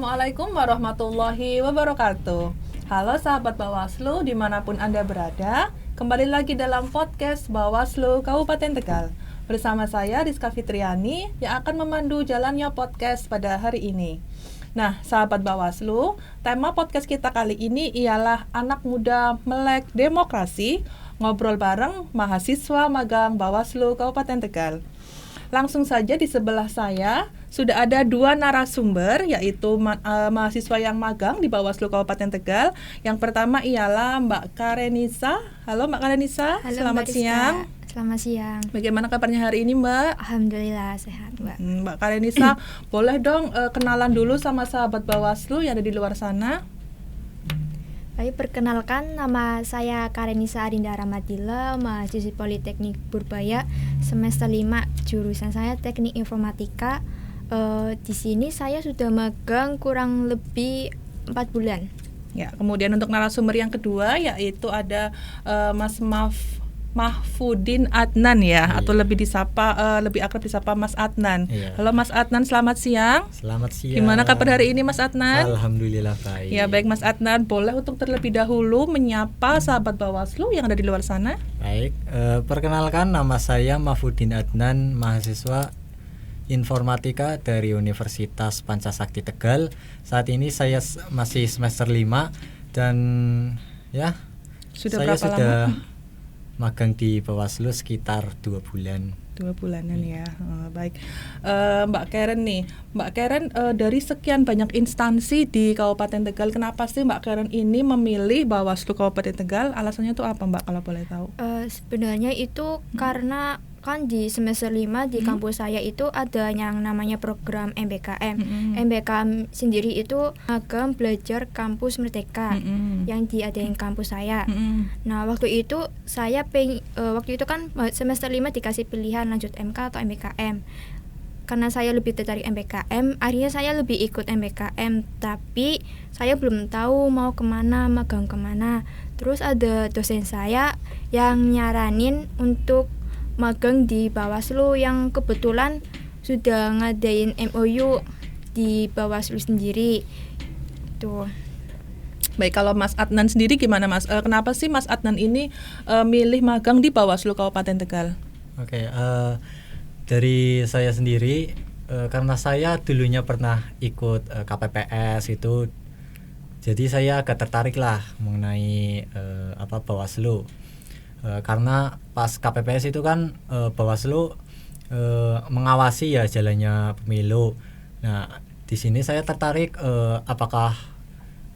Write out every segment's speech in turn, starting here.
Assalamualaikum warahmatullahi wabarakatuh. Halo sahabat Bawaslu dimanapun Anda berada, kembali lagi dalam podcast Bawaslu Kabupaten Tegal. Bersama saya Rizka Fitriani yang akan memandu jalannya podcast pada hari ini. Nah, sahabat Bawaslu, tema podcast kita kali ini ialah anak muda melek demokrasi, ngobrol bareng mahasiswa magang Bawaslu Kabupaten Tegal. Langsung saja di sebelah saya sudah ada dua narasumber, yaitu mahasiswa yang magang di Bawaslu Kabupaten Tegal. Yang pertama ialah Mbak Karenisa. Halo Mbak Karenisa, halo, selamat Mbak siang. Selamat siang. Bagaimana kabarnya hari ini Mbak? Alhamdulillah sehat Mbak. Mbak Karenisa, boleh dong kenalan dulu sama sahabat Bawaslu yang ada di luar sana. Baik, perkenalkan, nama saya Karenisa Adinda Ramadila, mahasiswi Politeknik Purbaya semester 5, jurusan saya Teknik Informatika. Di sini saya sudah magang kurang lebih 4 bulan. Ya, kemudian untuk narasumber yang kedua yaitu ada Mas Mahfudin Adnan ya, atau lebih akrab disapa Mas Adnan. Iya. Halo Mas Adnan, selamat siang. Selamat siang. Gimana kabar hari ini Mas Adnan? Alhamdulillah baik. Ya baik Mas Adnan, boleh untuk terlebih dahulu menyapa sahabat Bawaslu yang ada di luar sana? Baik, perkenalkan nama saya Mahfudin Adnan, mahasiswa Informatika dari Universitas Pancasakti Tegal. Saat ini saya masih semester 5 dan ya saya sudah magang di Bawaslu sekitar 2 bulan. 2 bulanan ya. Baik. Mbak Karen nih. Mbak Karen, dari sekian banyak instansi di Kabupaten Tegal, kenapa sih Mbak Karen ini memilih Bawaslu Kabupaten Tegal? Alasannya itu apa Mbak kalau boleh tahu? Sebenarnya itu karena kan di semester 5 di kampus saya itu ada yang namanya program MBKM. MBKM sendiri itu magang belajar kampus merdeka yang diadain kampus saya. Nah, waktu itu saya waktu itu kan semester 5 dikasih pilihan lanjut MK atau MBKM. Karena saya lebih tertarik MBKM, akhirnya saya lebih ikut MBKM, tapi saya belum tahu mau kemana, magang kemana. Terus ada dosen saya yang nyaranin untuk magang di Bawaslu yang kebetulan sudah ngadain MOU di Bawaslu sendiri. Tuh. Baik, kalau Mas Adnan sendiri gimana Mas? Kenapa sih Mas Adnan ini milih magang di Bawaslu Kabupaten Tegal? Oke, dari saya sendiri karena saya dulunya pernah ikut KPPS itu, jadi saya agak tertarik lah mengenai Bawaslu. Karena pas KPPS itu kan Bawaslu mengawasi ya jalannya pemilu. Nah, di sini saya tertarik apakah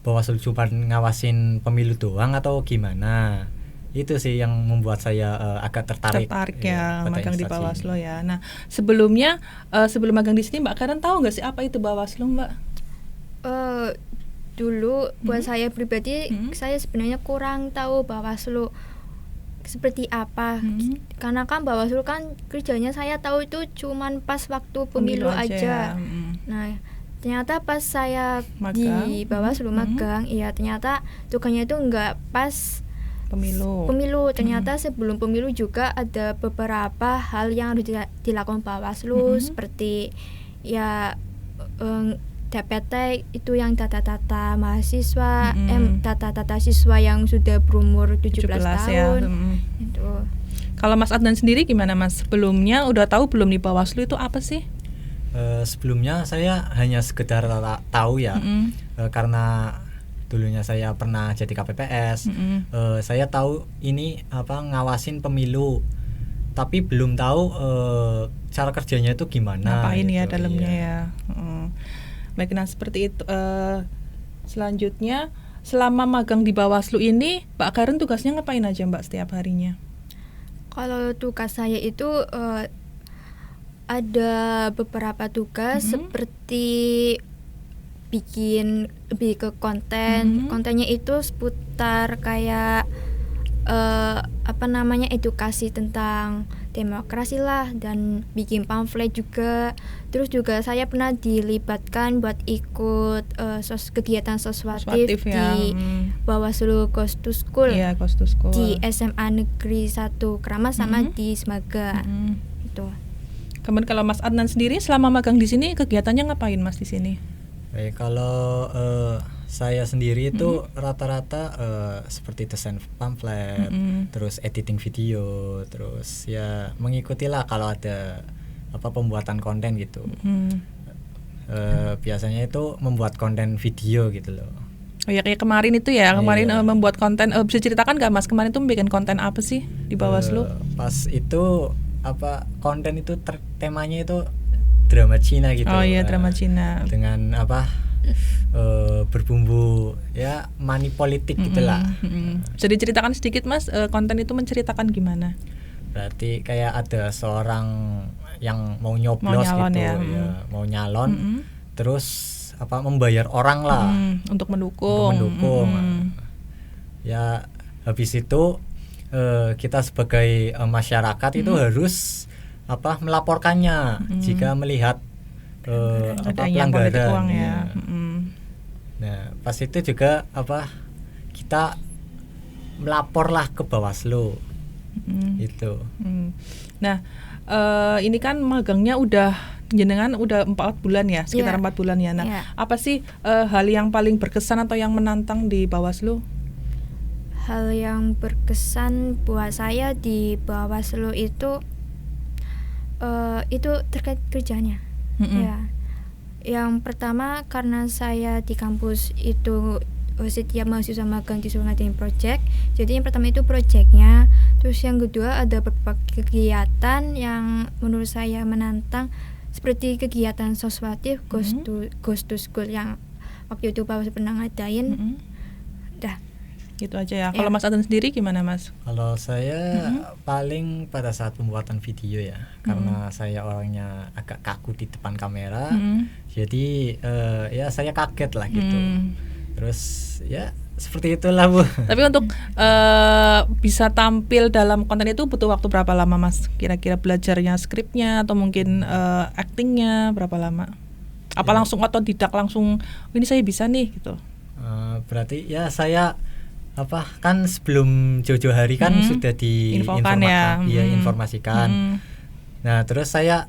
Bawaslu cuma ngawasin pemilu doang atau gimana? Itu sih yang membuat saya agak tertarik ya magang di Bawaslu ya. Nah, sebelumnya sebelum magang di sini Mbak Karen tahu nggak sih apa itu Bawaslu Mbak? Dulu buat saya pribadi saya sebenarnya kurang tahu Bawaslu seperti apa, karena kan Bawaslu kan kerjanya saya tahu itu cuman pas waktu pemilu aja. Nah, ternyata pas saya magang di Bawaslu magang, iya ternyata tugasnya itu nggak pas pemilu. Ternyata sebelum pemilu juga ada beberapa hal yang harus dilakukan Bawaslu, seperti ya DPT itu yang data-data mahasiswa, data-data siswa yang sudah berumur 17 tahun. Ya. Itu. Kalau Mas Adnan sendiri gimana Mas? Sebelumnya udah tahu belum di Bawaslu itu apa sih? Sebelumnya saya hanya sekedar tahu ya, karena dulunya saya pernah jadi KPPS. Saya tahu ini ngawasin pemilu, tapi belum tahu cara kerjanya itu gimana. Ngapain gitu, ya dalamnya ya. Baik, nah seperti itu. Selanjutnya, selama magang di Bawaslu ini, Mbak Karen tugasnya ngapain aja Mbak setiap harinya? Kalau tugas saya itu ada beberapa tugas, seperti bikin lebih ke konten. Kontennya itu seputar kayak edukasi tentang demokrasi lah, dan bikin pamflet juga. Terus juga saya pernah dilibatkan buat ikut kegiatan soswatif di Bawaslu Ghost to School, di SMA Negeri 1 Kramas sama di Semaga. Itu. Kemudian kalau Mas Adnan sendiri selama magang di sini kegiatannya ngapain Mas di sini? Kalau saya sendiri itu rata-rata seperti desain pamflet, terus editing video, terus ya mengikutilah kalau ada pembuatan konten gitu. Biasanya itu membuat konten video gitu loh. Oh ya, kayak kemarin itu ya, kemarin Iya. membuat konten. Bisa ceritakan nggak Mas, kemarin tuh bikin konten apa sih di Bawaslu? Pas itu konten itu temanya itu drama Cina gitu. Oh iya, drama Cina. Dengan berbumbu ya money politik gitulah. Bisa diceritakan sedikit Mas, konten itu menceritakan gimana? Berarti kayak ada seorang yang mau nyoblos Mau nyalon gitu ya. mau nyalon, terus membayar orang lah untuk mendukung. Ya habis itu kita sebagai masyarakat itu harus melaporkannya jika melihat Adanya politik pelanggaran uang ya. Nah pas itu juga kita melaporlah ke Bawaslu itu. Nah ini kan magangnya jenengan udah 4 bulan ya, sekitar 4 bulan ya. Nah apa sih hal yang paling berkesan atau yang menantang di Bawaslu? Hal yang berkesan buat saya di Bawaslu itu terkait kerjanya. Ya. Yang pertama karena saya di kampus itu setiap mahasiswa magang disuruh ngadain project. Jadi yang pertama itu projectnya. Terus yang kedua ada beberapa kegiatan yang menurut saya menantang, seperti kegiatan soswatif Ghost to School yang waktu itu Bawaslu pernah ngadain. Dah. Gitu aja ya. Kalau Mas Adnan sendiri gimana Mas? Kalau saya paling pada saat pembuatan video ya, karena saya orangnya agak kaku di depan kamera, jadi ya saya kaget lah gitu. Terus ya seperti itulah Bu. Tapi untuk bisa tampil dalam konten itu butuh waktu berapa lama Mas? Kira-kira belajarnya skripnya atau mungkin actingnya berapa lama? Apa langsung otodidak langsung ini saya bisa nih gitu? Berarti ya saya kan sebelum jauh-jauh hari kan sudah diinformasikan. Nah terus saya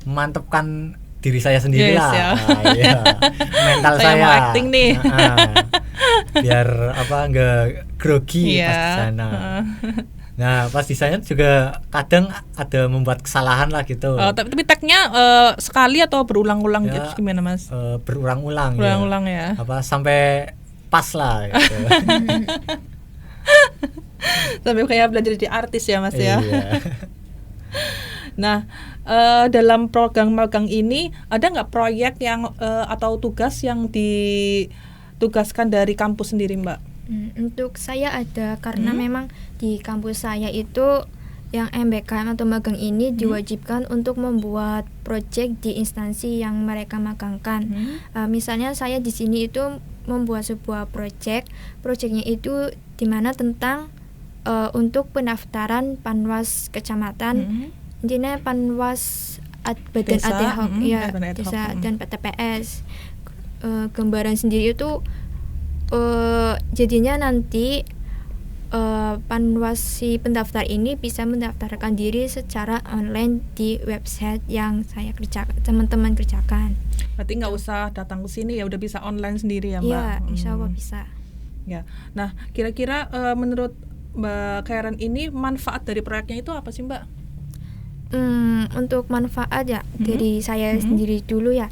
memantapkan diri saya sendiri lah. Ya. Ya. Mental saya mau acting nih. Biar nggak grogi pas di sana. Nah pas di sana juga kadang ada membuat kesalahan lah gitu. Tapi tag-nya sekali atau berulang-ulang ya, gitu gimana Mas? Berulang-ulang. Berulang-ulang ya. Sampai pas lah gitu. Sampai kayak belajar jadi artis ya Mas ya. Iya. Nah dalam program magang ini ada nggak proyek yang atau tugas yang ditugaskan dari kampus sendiri Mbak? Untuk saya ada, karena memang di kampus saya itu yang MBKM atau magang ini diwajibkan untuk membuat proyek di instansi yang mereka magangkan. Misalnya saya di sini itu membuat sebuah proyeknya itu dimana tentang untuk pendaftaran panwas kecamatan, intinya panwas badan Desa, ad hoc ya, badan ad hoc, desa dan PTPS. Gambaran sendiri itu jadinya nanti panwas si pendaftar ini bisa mendaftarkan diri secara online di website yang teman-teman kerjakan. Berarti nggak usah datang ke sini ya, udah bisa online sendiri ya Mbak? Iya, insya Allah bisa. Ya, nah kira-kira menurut Mbak Karen ini manfaat dari proyeknya itu apa sih Mbak? Untuk manfaat ya dari saya sendiri dulu ya,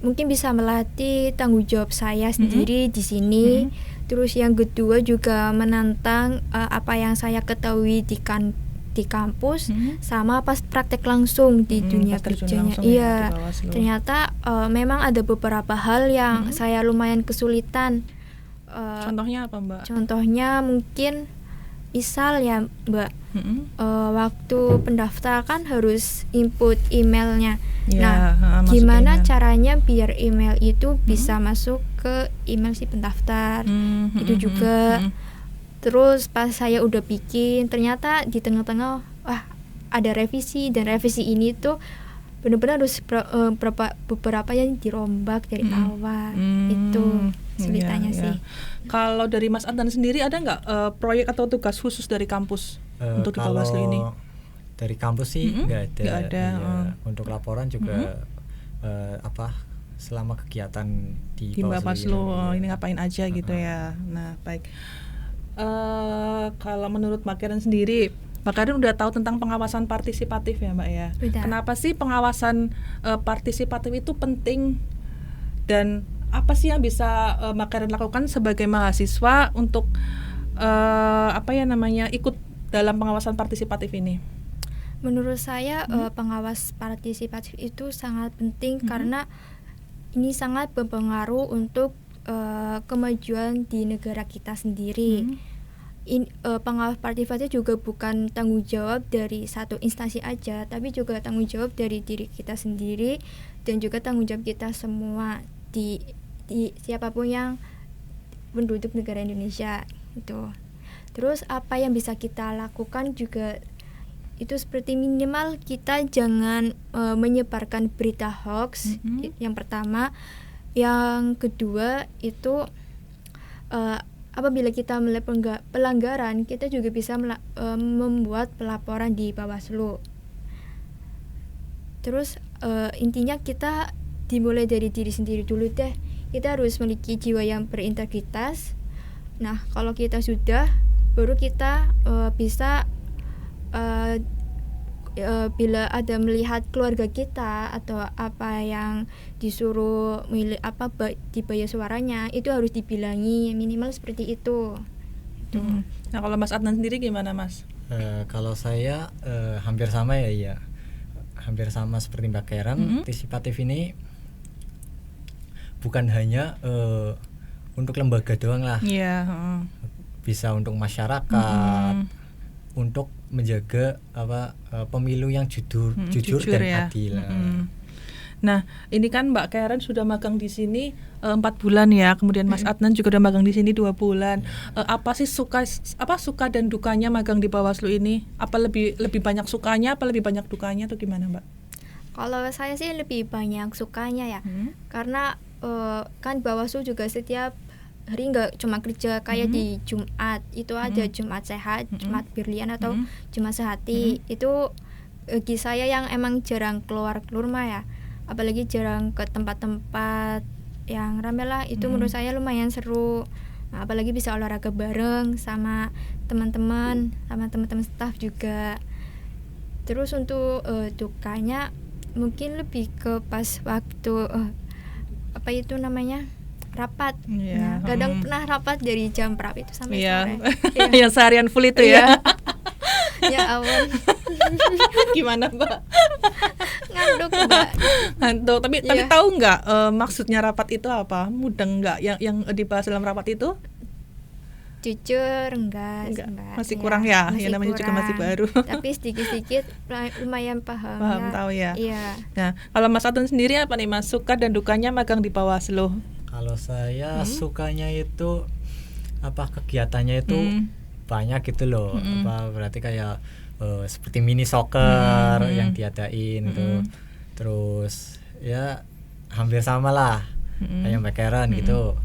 mungkin bisa melatih tanggung jawab saya sendiri di sini. Terus yang kedua juga menantang apa yang saya ketahui di kampus sama pas praktek langsung di dunia kerjanya. Iya, ternyata memang ada beberapa hal yang saya lumayan kesulitan. Contohnya apa Mbak? Contohnya mungkin misal ya Mbak, waktu pendaftar kan harus input emailnya. Ya, gimana caranya biar email itu bisa masuk ke email si pendaftar? Itu juga. Terus pas saya udah bikin, ternyata di tengah-tengah ada revisi, dan revisi ini tuh benar-benar harus beberapa yang dirombak dari awal. Itu ceritanya sih. Kalau dari Mas Adnan sendiri ada nggak proyek atau tugas khusus dari kampus untuk di Bawaslu ini? Dari kampus sih nggak ada. Nggak ada. Ya, untuk laporan juga selama kegiatan di Bawaslu ini ngapain aja gitu ya. Nah, baik. Kalau menurut Mbak Karen sendiri, Mbak Karen udah tahu tentang pengawasan partisipatif ya Mbak ya. Udah. Kenapa sih pengawasan partisipatif itu penting, dan apa sih yang bisa Mbak Karen lakukan sebagai mahasiswa untuk ikut dalam pengawasan partisipatif ini? Menurut saya pengawas partisipatif itu sangat penting karena ini sangat berpengaruh untuk kemajuan di negara kita sendiri. Pengawas partisipatif juga bukan tanggung jawab dari satu instansi aja, tapi juga tanggung jawab dari diri kita sendiri dan juga tanggung jawab kita semua di siapapun yang penduduk negara Indonesia itu. Terus apa yang bisa kita lakukan juga itu seperti minimal kita jangan menyebarkan berita hoax. Yang pertama, yang kedua itu apabila kita melakukan pelanggaran, kita juga bisa membuat pelaporan di Bawaslu. Terus intinya kita dimulai dari diri sendiri dulu deh. Kita harus memiliki jiwa yang berintegritas. Nah, kalau kita sudah, baru kita bisa bila ada melihat keluarga kita atau apa yang disuruh dibayar suaranya, itu harus dibilangi minimal seperti itu. Nah, kalau Mas Adnan sendiri gimana Mas? Kalau saya hampir sama ya, hampir sama seperti Mbak Karen. Partisipatif ini bukan hanya untuk lembaga doang lah, bisa untuk masyarakat, untuk menjaga pemilu yang jujur dan adil. Nah, ini kan Mbak Karen sudah magang di sini 4 bulan ya, kemudian Mas Adnan juga udah magang di sini 2 bulan. Apa sih suka dan dukanya magang di Bawaslu ini? Apa lebih banyak sukanya, apa lebih banyak dukanya, atau gimana Mbak? Kalau saya sih lebih banyak sukanya ya, karena kan Bawaslu juga setiap hari nggak cuma kerja kayak di Jumat, itu ada Jumat Sehat, Jumat Brilian atau Jumat Sehati. Itu bagi saya yang emang jarang keluar rumah ya, apalagi jarang ke tempat-tempat yang rame lah, itu menurut saya lumayan seru. Nah, apalagi bisa olahraga bareng sama teman-teman staff juga. Terus untuk dukanya mungkin lebih ke pas waktu rapat. Nah, kadang pernah rapat dari jam berapa itu sampai sore. Yang seharian full itu ya. Ya ampun. Gimana Mbak? Ngantuk Mbak. Ngantuk. Tapi tahu nggak maksudnya rapat itu apa? Mudeng nggak yang dibahas dalam rapat itu? Jujur enggak. Masih kurang ya. Ya namanya juga masih baru. Tapi sedikit-sedikit lumayan paham. Tahu ya. Iya. Nah, kalau Mas Adnan sendiri apa nih Mas, suka dan dukanya magang di Bawaslu? Kalau saya sukanya itu kegiatannya itu banyak gitu loh. Berarti kayak seperti mini soccer yang diadain gitu. Terus ya hampir sama lah kayak Mbak Karen gitu,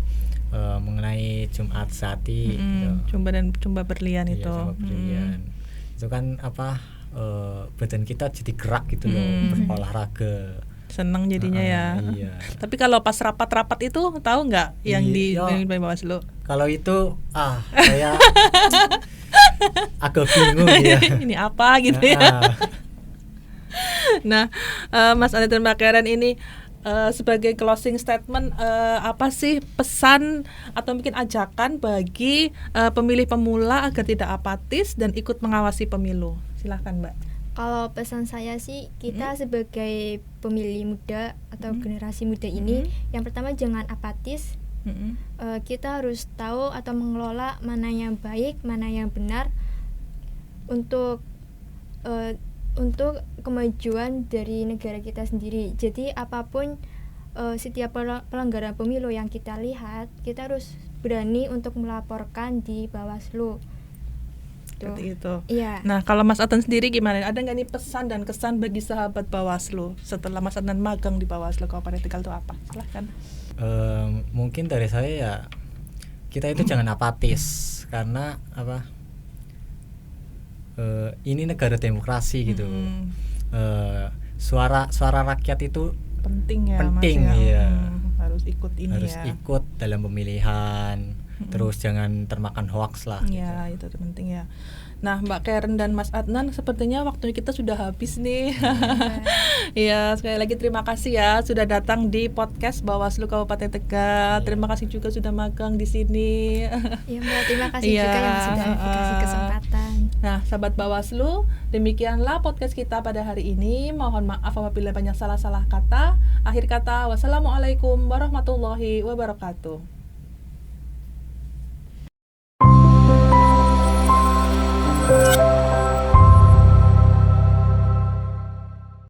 mengenai Jumat Sehati gitu. Coba berlian itu. Coba berlian. Itu kan badan kita jadi gerak gitu loh, berolahraga. Seneng jadinya ya. Iya. Tapi kalau pas rapat-rapat itu tahu nggak yang di Bawaslu? Kalau itu saya agak bingung ya. Ini apa gitu ya. Nah, Mas Andi dan Mbak Karen ini sebagai closing statement, apa sih pesan atau mungkin ajakan bagi pemilih pemula agar tidak apatis dan ikut mengawasi pemilu? Silahkan Mbak. Kalau pesan saya sih, kita sebagai pemilih muda atau generasi muda ini, yang pertama jangan apatis. Kita harus tahu atau mengelola mana yang baik, mana yang benar untuk kemajuan dari negara kita sendiri. Jadi apapun setiap pelanggaran pemilu yang kita lihat, kita harus berani untuk melaporkan di Bawaslu. Seperti itu. Iya. Nah, kalau Mas Adnan sendiri gimana? Ada nggak nih pesan dan kesan bagi sahabat Bawaslu setelah Mas Adnan magang di Bawaslu Kabupaten Tegal itu apa? Silahkan. Mungkin dari saya ya, kita itu jangan apatis, karena ini negara demokrasi gitu. Suara rakyat itu penting ya Penting, Mas ya. iya. Harus ikut ini Harus ya. ikut dalam pemilihan, terus jangan termakan hoax lah. Ya, itu penting ya. Nah, Mbak Karen dan Mas Adnan, sepertinya waktu kita sudah habis nih. Ya, sekali lagi terima kasih ya sudah datang di podcast Bawaslu Kabupaten Tegal. Terima kasih juga sudah magang di sini. Ya Mbak, terima kasih Iya, juga yang sudah dikasih kesempatan. Nah, sahabat Bawaslu, demikianlah podcast kita pada hari ini. Mohon maaf apabila banyak salah-salah kata. Akhir kata, wassalamualaikum warahmatullahi wabarakatuh.